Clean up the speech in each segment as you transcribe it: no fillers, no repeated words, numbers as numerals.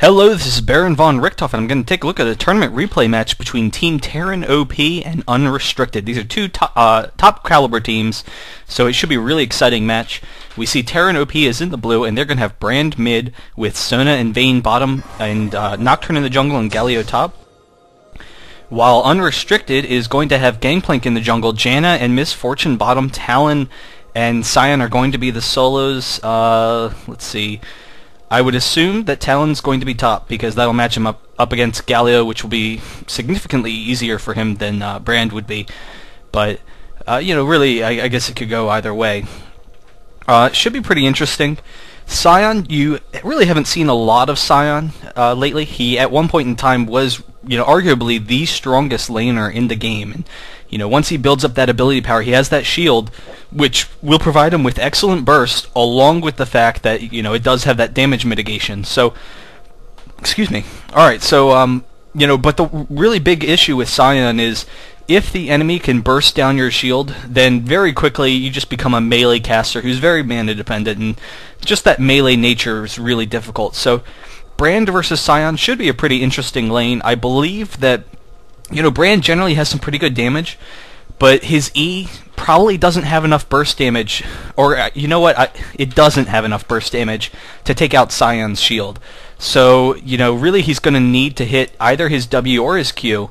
Hello, this is Baron von Richthoff, and I'm going to take a look at a tournament replay match between Team Terran OP and Unrestricted. These are two top caliber teams, so it should be a really exciting match. We see Terran OP is in the blue, and they're going to have Brand mid with Sona and Vayne bottom, and Nocturne in the jungle and Galio top. While Unrestricted is going to have Gangplank in the jungle, Janna and Misfortune bottom, Talon and Scion are going to be the solos. Let's see. I would assume that Talon's going to be top because that'll match him up against Galio, which will be significantly easier for him than Brand would be. But, really, I guess it could go either way. It should be pretty interesting. Scion, you really haven't seen a lot of Scion lately. He, at one point in time, was, arguably the strongest laner in the game. And, once he builds up that ability power, he has that shield, which will provide him with excellent burst, along with the fact that, it does have that damage mitigation. So, excuse me. Alright, so, but the really big issue with Scion is if the enemy can burst down your shield, then very quickly you just become a melee caster who's very mana dependent, and just that melee nature is really difficult. So, Brand versus Scion should be a pretty interesting lane. I believe that Brand generally has some pretty good damage, but his E probably doesn't have enough burst damage, or it doesn't have enough burst damage to take out Scion's shield. So, really he's going to need to hit either his W or his Q.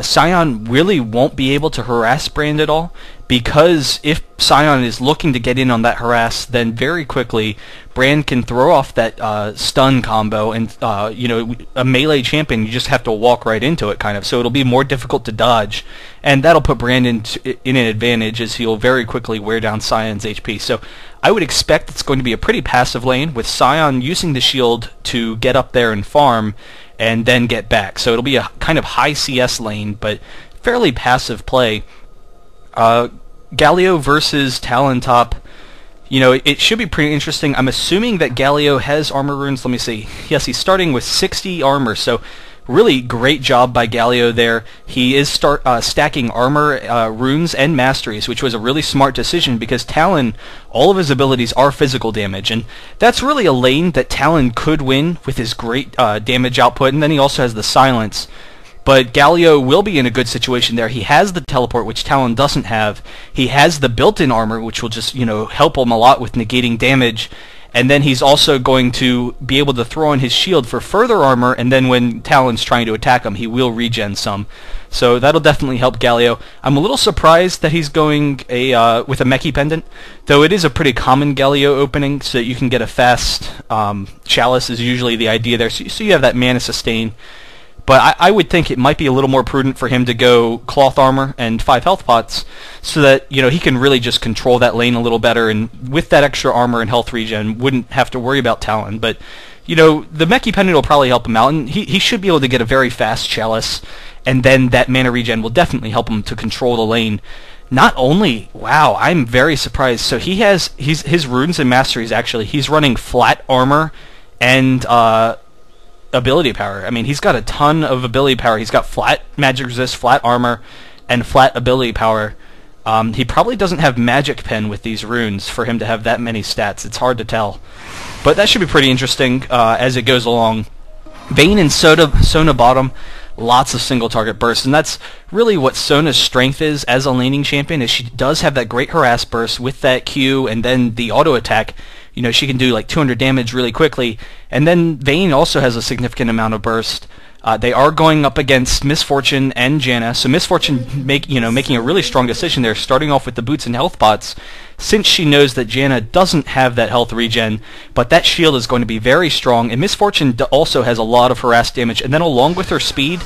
Scion really won't be able to harass Brand at all, because if Scion is looking to get in on that harass, then very quickly Brand can throw off that stun combo, and a melee champion, you just have to walk right into it, kind of. So it'll be more difficult to dodge, and that'll put Brand in an advantage, as he'll very quickly wear down Scion's HP. So I would expect it's going to be a pretty passive lane, with Scion using the shield to get up there and farm, and then get back. So it'll be a kind of high CS lane, but fairly passive play. Galio versus Talon top, it should be pretty interesting. I'm assuming that Galio has armor runes. Let me see. Yes, he's starting with 60 armor, so really great job by Galio there. He is stacking armor, runes, and masteries, which was a really smart decision because Talon, all of his abilities are physical damage, and that's really a lane that Talon could win with his great damage output, and then he also has the silence. But Galio will be in a good situation there. He has the teleport, which Talon doesn't have. He has the built-in armor, which will just, help him a lot with negating damage. And then he's also going to be able to throw on his shield for further armor, and then when Talon's trying to attack him, he will regen some. So that'll definitely help Galio. I'm a little surprised that he's going with a Meki Pendant, though it is a pretty common Galio opening, so that you can get a fast Chalice is usually the idea there. So you have that mana sustain. But I would think it might be a little more prudent for him to go Cloth Armor and 5 health pots, so that he can really just control that lane a little better, and with that extra armor and health regen, wouldn't have to worry about Talon. But the Meki Pendant will probably help him out, and he should be able to get a very fast Chalice, and then that mana regen will definitely help him to control the lane. Not only, wow, I'm very surprised. So his runes and masteries, actually, he's running flat armor and ability power. I mean, he's got a ton of ability power. He's got flat magic resist, flat armor, and flat ability power. He probably doesn't have magic pen with these runes for him to have that many stats. It's hard to tell. But that should be pretty interesting as it goes along. Vayne and Sona bottom, lots of single target bursts, and that's really what Sona's strength is as a laning champion, is she does have that great harass burst with that Q and then the auto attack. She can do like 200 damage really quickly, and then Vayne also has a significant amount of burst. They are going up against Misfortune and Janna, so Misfortune making a really strong decision there, starting off with the boots and health pots, since she knows that Janna doesn't have that health regen, but that shield is going to be very strong, and Misfortune also has a lot of harass damage, and then along with her speed,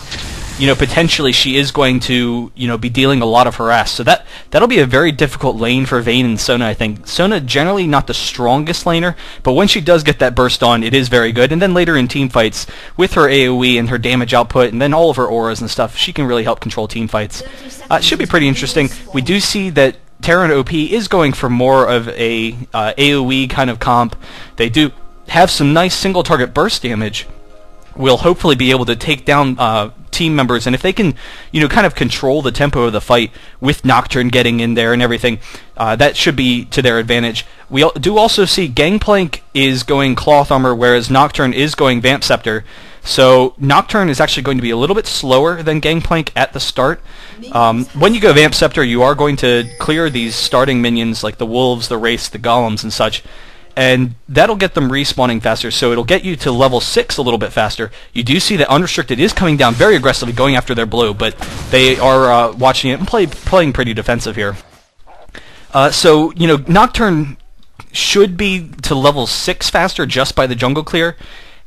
potentially she is going to, be dealing a lot of harass. So that'll be a very difficult lane for Vayne and Sona, I think. Sona generally not the strongest laner, but when she does get that burst on, it is very good. And then later in team fights, with her AoE and her damage output, and then all of her auras and stuff, she can really help control team fights. It should be pretty interesting. We do see that Terran OP is going for more of a AoE kind of comp. They do have some nice single target burst damage. We'll hopefully be able to take down team members, and if they can, kind of control the tempo of the fight with Nocturne getting in there and everything, that should be to their advantage. We do also see Gangplank is going Cloth Armor, whereas Nocturne is going Vamp Scepter. So Nocturne is actually going to be a little bit slower than Gangplank at the start. When you go Vamp Scepter, you are going to clear these starting minions like the Wolves, the Wraiths, the Golems, and such. And that'll get them respawning faster, so it'll get you to level 6 a little bit faster. You do see that Unrestricted is coming down very aggressively, going after their blue, but they are watching it and playing pretty defensive here. So, Nocturne should be to level 6 faster just by the jungle clear.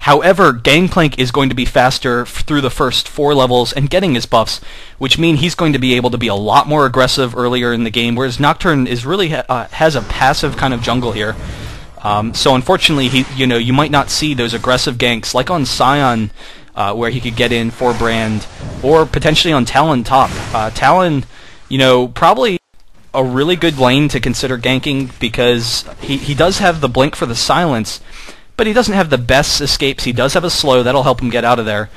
However, Gangplank is going to be faster through the first 4 levels and getting his buffs, which mean he's going to be able to be a lot more aggressive earlier in the game, whereas Nocturne is really has a passive kind of jungle here. So unfortunately, you might not see those aggressive ganks like on Scion, where he could get in for Brand, or potentially on Talon top. Talon, probably a really good lane to consider ganking because he does have the blink for the silence, but he doesn't have the best escapes. He does have a slow that'll help him get out of there.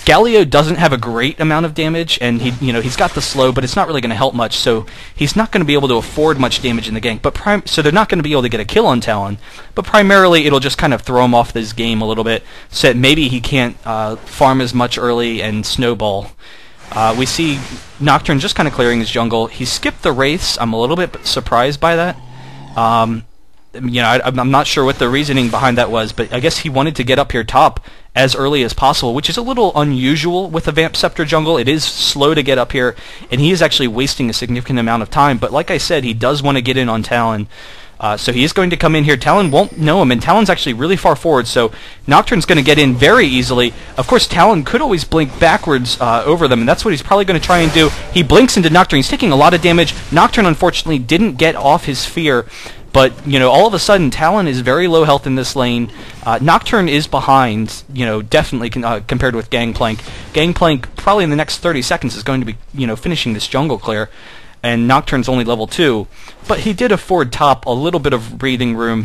Galio doesn't have a great amount of damage, and he's got the slow, but it's not really going to help much, so he's not going to be able to afford much damage in the gank. But so they're not going to be able to get a kill on Talon, but primarily it'll just kind of throw him off this game a little bit, so that maybe he can't farm as much early and snowball. We see Nocturne just kind of clearing his jungle. He skipped the Wraiths. I'm a little bit surprised by that. I'm not sure what the reasoning behind that was, but I guess he wanted to get up here top as early as possible, which is a little unusual with a Vamp Scepter jungle. It is slow to get up here, and he is actually wasting a significant amount of time. But like I said, he does want to get in on Talon. So he is going to come in here. Talon won't know him, and Talon's actually really far forward, so Nocturne's going to get in very easily. Of course, Talon could always blink backwards over them, and that's what he's probably going to try and do. He blinks into Nocturne. He's taking a lot of damage. Nocturne, unfortunately, didn't get off his fear. But, all of a sudden, Talon is very low health in this lane. Nocturne is behind, definitely compared with Gangplank. Gangplank, probably in the next 30 seconds, is going to be, finishing this jungle clear. And Nocturne's only level 2. But he did afford top a little bit of breathing room.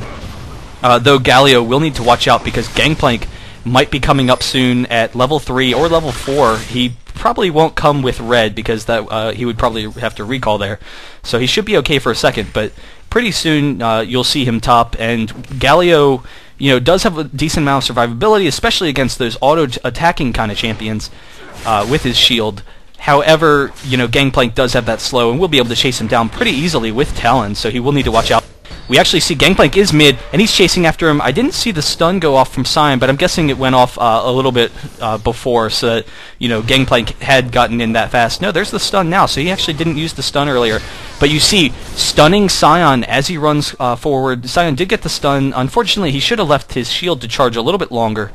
Though Galio will need to watch out because Gangplank might be coming up soon at level 3 or level 4. He probably won't come with red because that he would probably have to recall there. So he should be okay for a second, but pretty soon you'll see him top, and Galio does have a decent amount of survivability, especially against those auto-attacking kind of champions with his shield. However, Gangplank does have that slow, and we'll be able to chase him down pretty easily with Talon, so he will need to watch out. We actually see Gangplank is mid, and he's chasing after him. I didn't see the stun go off from Sion, but I'm guessing it went off a little bit before, so that, Gangplank had gotten in that fast. No, there's the stun now, so he actually didn't use the stun earlier. But you see, stunning Sion as he runs forward. Sion did get the stun. Unfortunately, he should have left his shield to charge a little bit longer,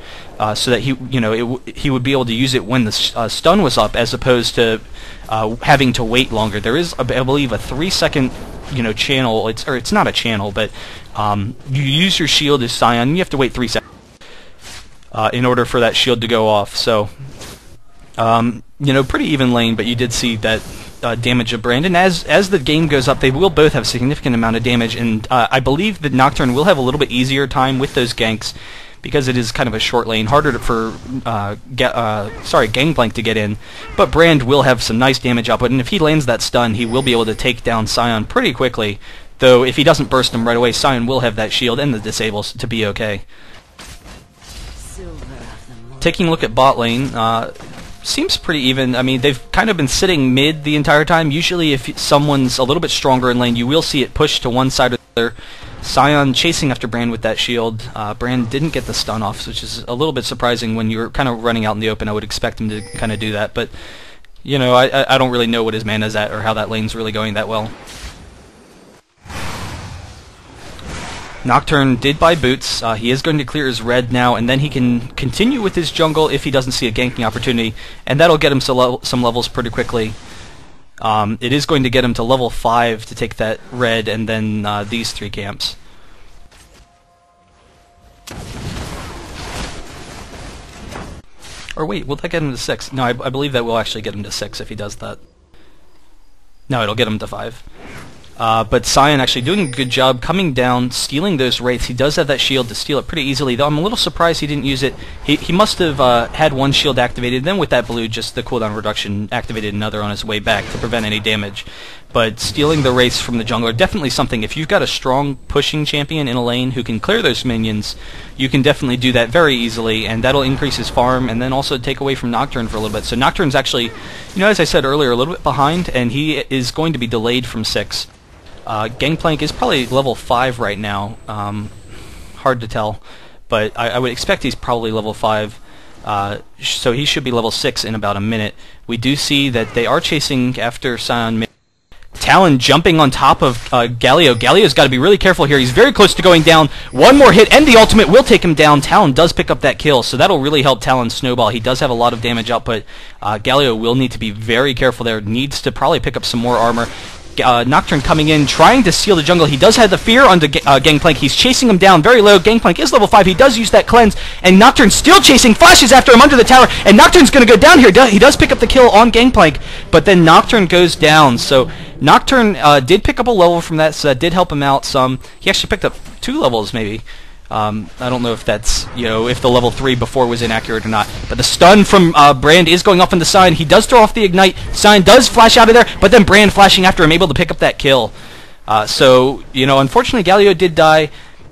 so that he would be able to use it when the stun was up, as opposed to having to wait longer. There is, I believe, a 3-second channel. It's not a channel, but you use your shield as Sion. You have to wait 3 seconds in order for that shield to go off. So, pretty even lane, but you did see that damage of Brandon. As the game goes up, they will both have a significant amount of damage, and I believe that Nocturne will have a little bit easier time with those ganks because it is kind of a short lane, harder for Gangplank to get in. But Brand will have some nice damage output, and if he lands that stun, he will be able to take down Sion pretty quickly. Though if he doesn't burst him right away, Sion will have that shield and the disables to be okay. Taking a look at bot lane, seems pretty even. I mean, they've kind of been sitting mid the entire time. Usually if someone's a little bit stronger in lane, you will see it push to one side or the other. Sion chasing after Brand with that shield. Brand didn't get the stun off, which is a little bit surprising when you're kind of running out in the open. I would expect him to kind of do that, but I don't really know what his mana's at or how that lane's really going that well. Nocturne did buy boots. He is going to clear his red now, and then he can continue with his jungle if he doesn't see a ganking opportunity, and that'll get him some levels pretty quickly. It is going to get him to level 5 to take that red, and then these 3 camps. Or wait, will that get him to 6? No, I believe that will actually get him to 6 if he does that. No, it'll get him to 5. But Sion actually doing a good job coming down, stealing those wraiths. He does have that shield to steal it pretty easily, though I'm a little surprised he didn't use it. He must have had one shield activated, then with that blue, just the cooldown reduction, activated another on his way back to prevent any damage. But stealing the wraiths from the jungler, definitely something. If you've got a strong pushing champion in a lane who can clear those minions, you can definitely do that very easily, and that'll increase his farm, and then also take away from Nocturne for a little bit. So Nocturne's actually, as I said earlier, a little bit behind, and he is going to be delayed from 6. Gangplank is probably level 5 right now. Hard to tell, but I would expect he's probably level 5. So he should be level 6 in about a minute. We do see that they are chasing after Sion. Talon jumping on top of Galio. Galio's got to be really careful here. He's very close to going down. One more hit, and the ultimate will take him down. Talon does pick up that kill, so that'll really help Talon snowball. He does have a lot of damage output. Galio will need to be very careful there. Needs to probably pick up some more armor. Nocturne coming in, trying to steal the jungle. He does have the fear onto Gangplank. He's chasing him down very low. Gangplank is level 5. He does use that cleanse, and Nocturne still chasing, flashes after him under the tower, and Nocturne's going to go down here. He does pick up the kill on Gangplank, but then Nocturne goes down. So Nocturne did pick up a level from that, so that did help him out some. He actually picked up 2 levels, maybe. I don't know if that's, if the level 3 before was inaccurate or not. But the stun from Brand is going off into Sion. He does throw off the Ignite. Sion does flash out of there, but then Brand flashing after him, able to pick up that kill. So, unfortunately Galio did die.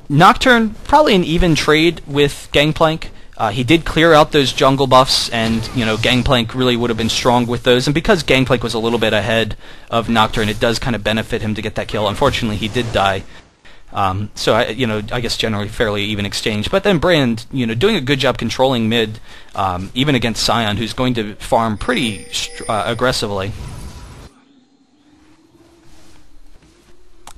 Nocturne, probably an even trade with Gangplank. He did clear out those jungle buffs, and, Gangplank really would have been strong with those. And because Gangplank was a little bit ahead of Nocturne, it does kind of benefit him to get that kill. Unfortunately, he did die. So I guess generally fairly even exchange. But then Brand, doing a good job controlling mid, even against Sion, who's going to farm pretty aggressively.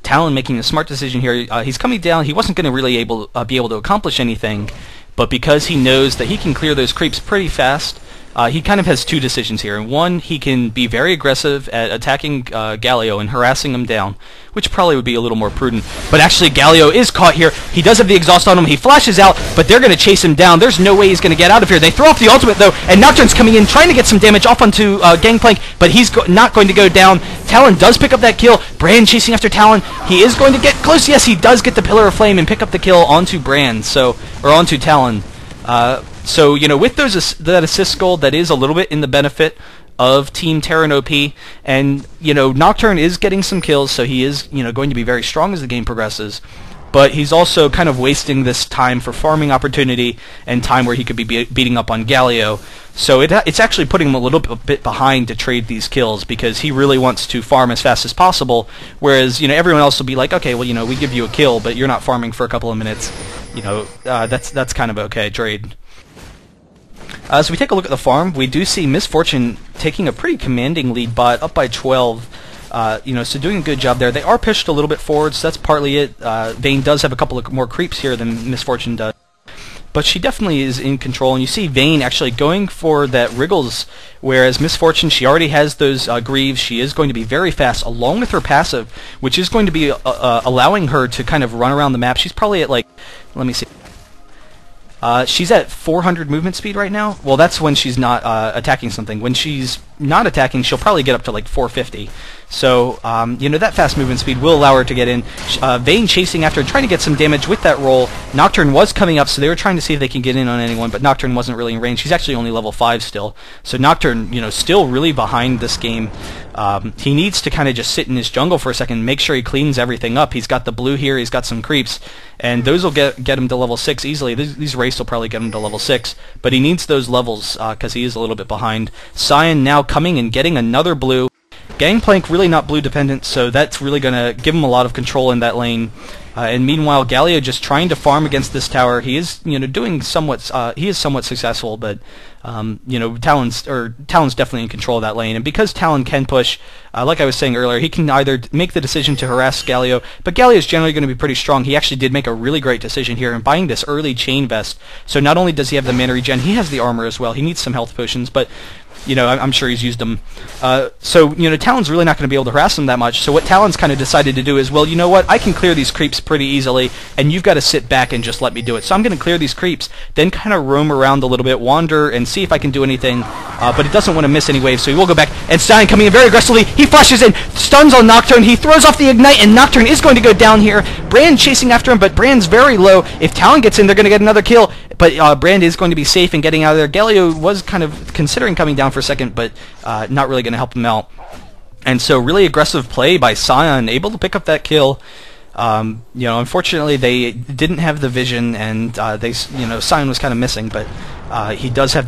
Talon making a smart decision here. He's coming down. He wasn't going to really be able to accomplish anything, but because he knows that he can clear those creeps pretty fast, he kind of has 2 decisions here. One, he can be very aggressive at attacking Galio and harassing him down, which probably would be a little more prudent. But actually, Galio is caught here. He does have the exhaust on him. He flashes out, but they're going to chase him down. There's no way he's going to get out of here. They throw off the ultimate, though, and Nocturne's coming in, trying to get some damage off onto Gangplank, but he's not going to go down. Talon does pick up that kill. Brand chasing after Talon. He is going to get close. Yes, he does get the Pillar of Flame and pick up the kill onto Brand, or onto Talon. So, with that assist gold, that is a little bit in the benefit of Team Terran OP, and, Nocturne is getting some kills, so he is, going to be very strong as the game progresses, but he's also kind of wasting this time for farming opportunity and time where he could be beating up on Galio, so it's actually putting him a little bit behind to trade these kills, because he really wants to farm as fast as possible, whereas, everyone else will be like, okay, well, we give you a kill, but you're not farming for a couple of minutes, that's kind of okay, trade. So we take a look at the farm. We do see Misfortune taking a pretty commanding lead bot, up by 12. So doing a good job there. They are pushed a little bit forward, so that's partly it. Vayne does have a couple of more creeps here than Misfortune does. But she definitely is in control, and you see Vayne actually going for that Wriggles, whereas Misfortune, she already has those Greaves. She is going to be very fast, along with her passive, which is going to be allowing her to kind of run around the map. She's probably at, let me see. She's at 400 movement speed right now. Well, that's when she's not attacking something. When she's not attacking, she'll probably get up to 450. So, that fast movement speed will allow her to get in. Vayne chasing after, trying to get some damage with that roll. Nocturne was coming up, so they were trying to see if they can get in on anyone, but Nocturne wasn't really in range. She's actually only level 5 still. So Nocturne, still really behind this game. He needs to kind of just sit in his jungle for a second, make sure he cleans everything up. He's got the blue here, he's got some creeps, and those will get him to level 6 easily. These wraiths will probably get him to level 6, but he needs those levels because he is a little bit behind. Sion now coming and getting another blue. Gangplank really not blue dependent, so that's really going to give him a lot of control in that lane. And meanwhile, Galio just trying to farm against this tower. He is, doing somewhat. He is somewhat successful, but Talon's definitely in control of that lane. And because Talon can push, like I was saying earlier, he can either make the decision to harass Galio, but Galio is generally going to be pretty strong. He actually did make a really great decision here in buying this early chain vest. So not only does he have the mana regen, he has the armor as well. He needs some health potions, but You know, I'm sure he's used them. So, you know, Talon's really not going to be able to harass him that much. So what Talon's kind of decided to do is, well, you know what? I can clear these creeps pretty easily, and you've got to sit back and just let me do it. So I'm going to clear these creeps, then kind of roam around a little bit, wander, and see if I can do anything. But he doesn't want to miss any waves, so he will go back. And Stein coming in very aggressively. He flashes in, stuns on Nocturne. He throws off the Ignite, and Nocturne is going to go down here. Brand chasing after him, but Brand's very low. If Talon gets in, they're going to get another kill. But Brand is going to be safe in getting out of there. Galio was kind of considering coming down for a second, but not really going to help him out. And so really aggressive play by Sion, able to pick up that kill. You know, unfortunately they didn't have the vision, and Sion was kind of missing, but he does have that